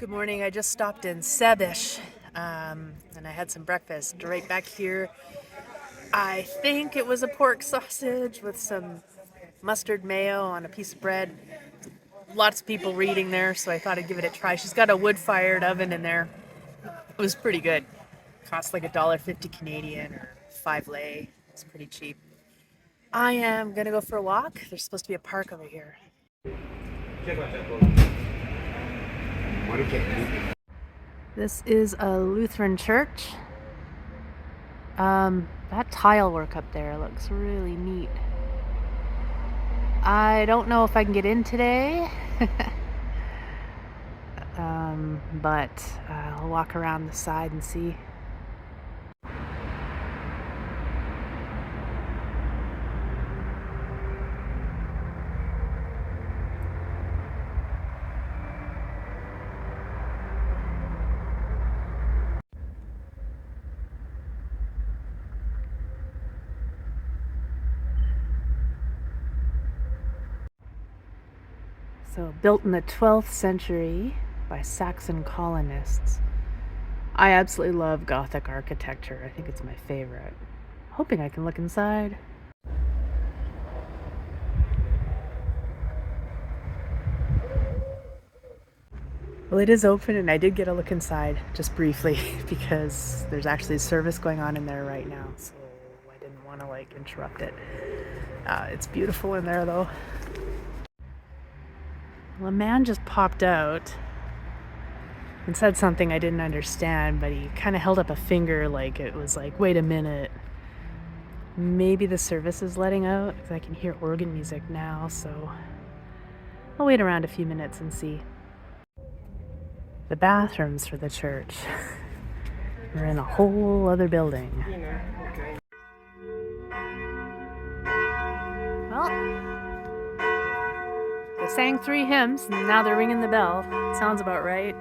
Good morning. I just stopped in Sebeș and I had some breakfast. Right back here, I think it was a pork sausage with some mustard mayo on a piece of bread. Lots of people were eating there, so I thought I'd give it a try. She's got a wood-fired oven in there. It was pretty good. Cost like $1.50 Canadian or 5 lei. It's pretty cheap. I am gonna go for a walk. There's supposed to be a park over here. This is a Lutheran church. That tile work up there looks really neat. I don't know if I can get in today, but I'll walk around the side and see. So, built in the 12th century by Saxon colonists. I absolutely love Gothic architecture. I think it's my favorite. Hoping I can look inside. Well, it is open and I did get a look inside just briefly because there's actually a service going on in there right now, so I didn't want to interrupt it. It's beautiful in there though. Well, a man just popped out and said something I didn't understand, but he kind of held up a finger like it was like, wait a minute. Maybe the service is letting out because I can hear organ music now, so I'll wait around a few minutes and see. The bathrooms for the church are in a whole other building. Well, they sang 3 hymns and now they're ringing the bell. Sounds about right.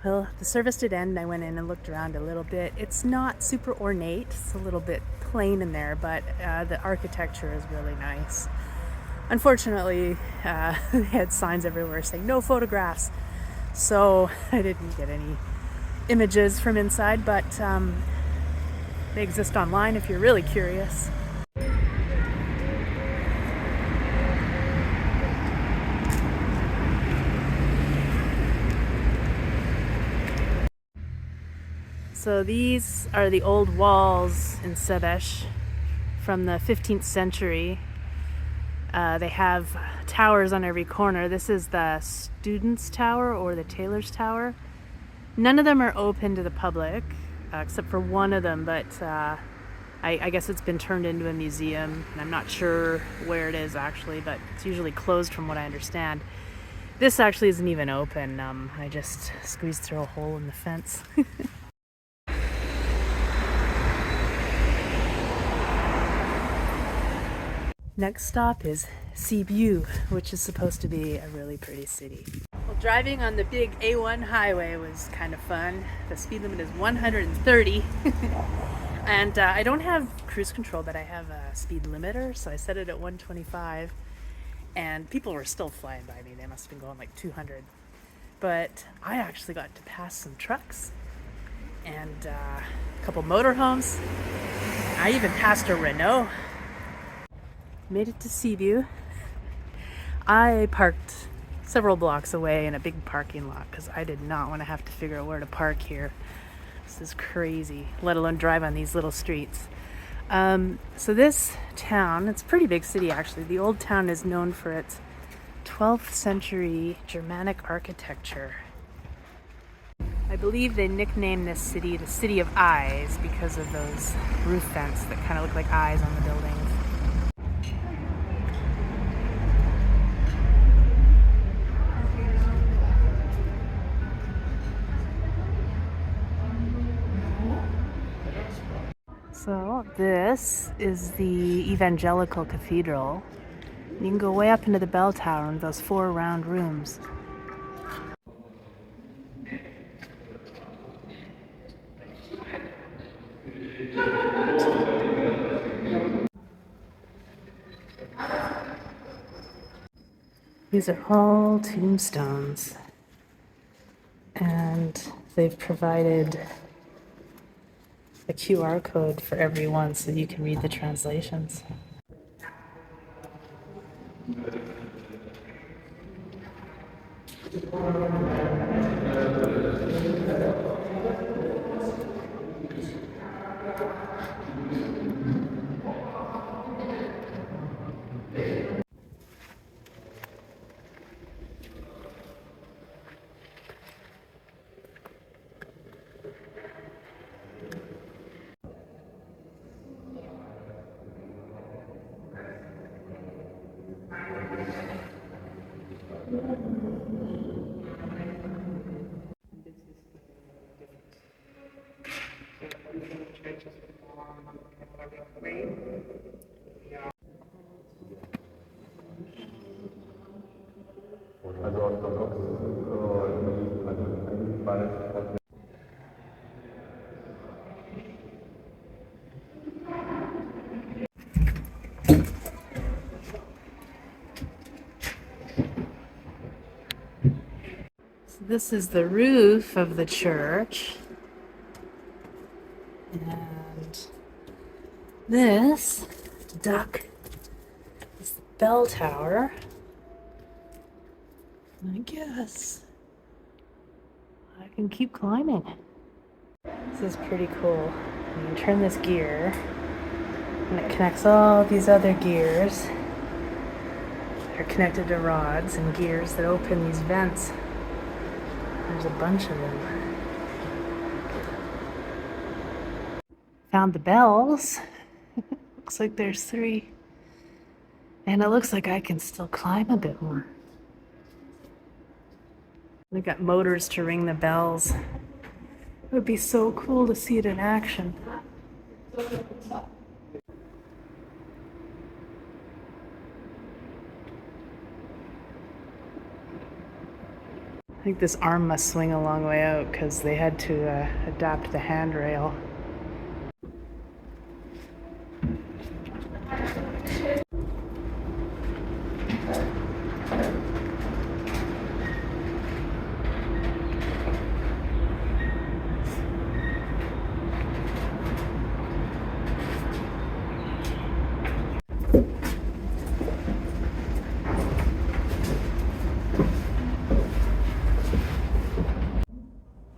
Well, the service did end and I went in and looked around a little bit. It's not super ornate, it's a little bit plain in there, but the architecture is really nice. Unfortunately, they had signs everywhere saying no photographs, so I didn't get any images from inside, but they exist online if you're really curious. So these are the old walls in Sebeș from the 15th century. They have towers on every corner. This is the Students' Tower or the Tailor's Tower. None of them are open to the public, except for one of them, but I guess it's been turned into a museum, and I'm not sure where it is actually, but it's usually closed from what I understand. This actually isn't even open. I just squeezed through a hole in the fence. Next stop is Sibiu, which is supposed to be a really pretty city. Well, driving on the big A1 highway was kind of fun. The speed limit is 130. And I don't have cruise control, but I have a speed limiter, so I set it at 125. And people were still flying by me. They must have been going like 200. But I actually got to pass some trucks and a couple motorhomes. I even passed a Renault. Made it to Sibiu. I parked several blocks away in a big parking lot because I did not want to have to figure out where to park here. This is crazy, let alone drive on these little streets. So this town, it's a pretty big city actually. The old town is known for its 12th century Germanic architecture. I believe they nicknamed this city the City of Eyes because of those roof vents that kind of look like eyes on the buildings. So this is the Evangelical Cathedral. You can go way up into the bell tower in those 4 round rooms. These are all tombstones, and they've provided a QR code for every one so you can read the translations. So this is the roof of the church, and this duck is the bell tower. I guess I can keep climbing. This is pretty cool. You can turn this gear and it connects all these other gears. They're connected to rods and gears that open these vents. There's a bunch of them. Found the bells. Looks like there's 3. And it looks like I can still climb a bit more. They've got motors to ring the bells. It would be so cool to see it in action. I think this arm must swing a long way out because they had to adapt the handrail.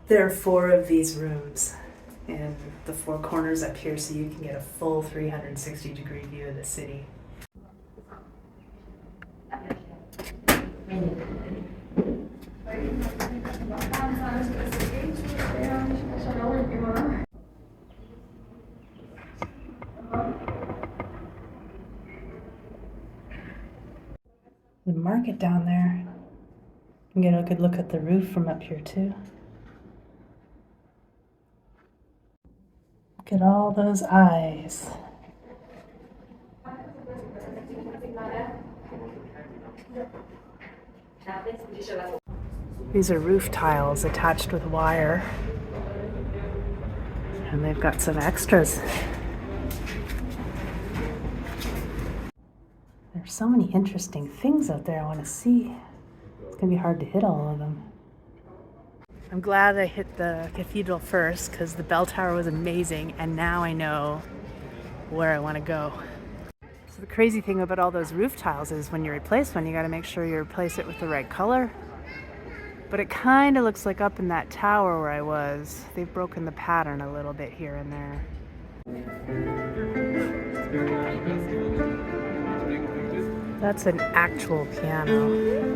There are 4 of these rooms in the 4 corners up here, so you can get a full 360-degree view of the city. The market down there. You can get a good look at the roof from up here too. Look at all those eyes. These are roof tiles attached with wire. And they've got some extras. There's so many interesting things out there I want to see. It's going to be hard to hit all of them. I'm glad I hit the cathedral first because the bell tower was amazing, and now I know where I want to go. So the crazy thing about all those roof tiles is when you replace one, you got to make sure you replace it with the right color. But it kind of looks like up in that tower where I was, they've broken the pattern a little bit here and there. That's an actual piano.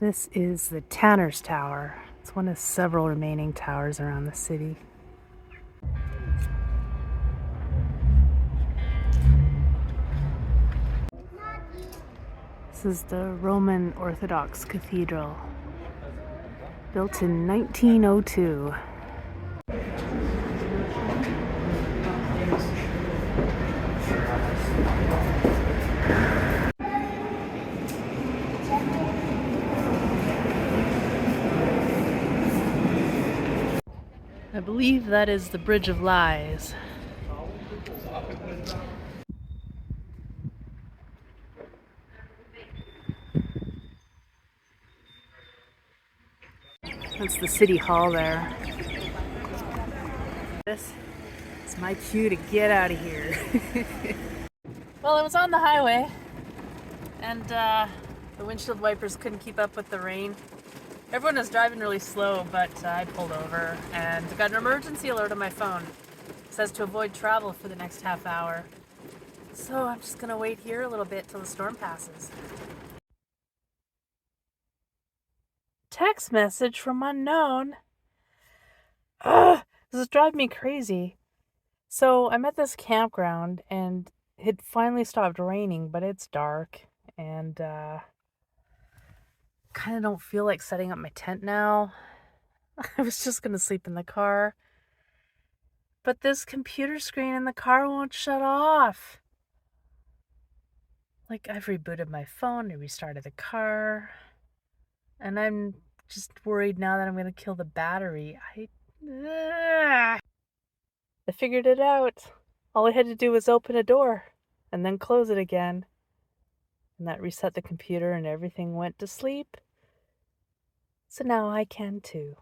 This is the Tanner's Tower. It's one of several remaining towers around the city. This is the Roman Orthodox Cathedral, built in 1902. I believe that is the Bridge of Lies. That's the city hall there. This is my cue to get out of here. Well, I was on the highway and the windshield wipers couldn't keep up with the rain. Everyone was driving really slow, but I pulled over and got an emergency alert on my phone. It says to avoid travel for the next half hour. So I'm just gonna wait here a little bit till the storm passes. Text message from unknown. Ugh, this is driving me crazy. So I'm at this campground and it finally stopped raining, but it's dark and kind of don't feel like setting up my tent now. I was just gonna sleep in the car, but this computer screen in the car won't shut off. Like, I've rebooted my phone, I restarted the car, and I'm just worried now that I'm gonna kill the battery. I figured it out. All I had to do was open a door and then close it again. And that reset the computer and everything went to sleep. So now I can too.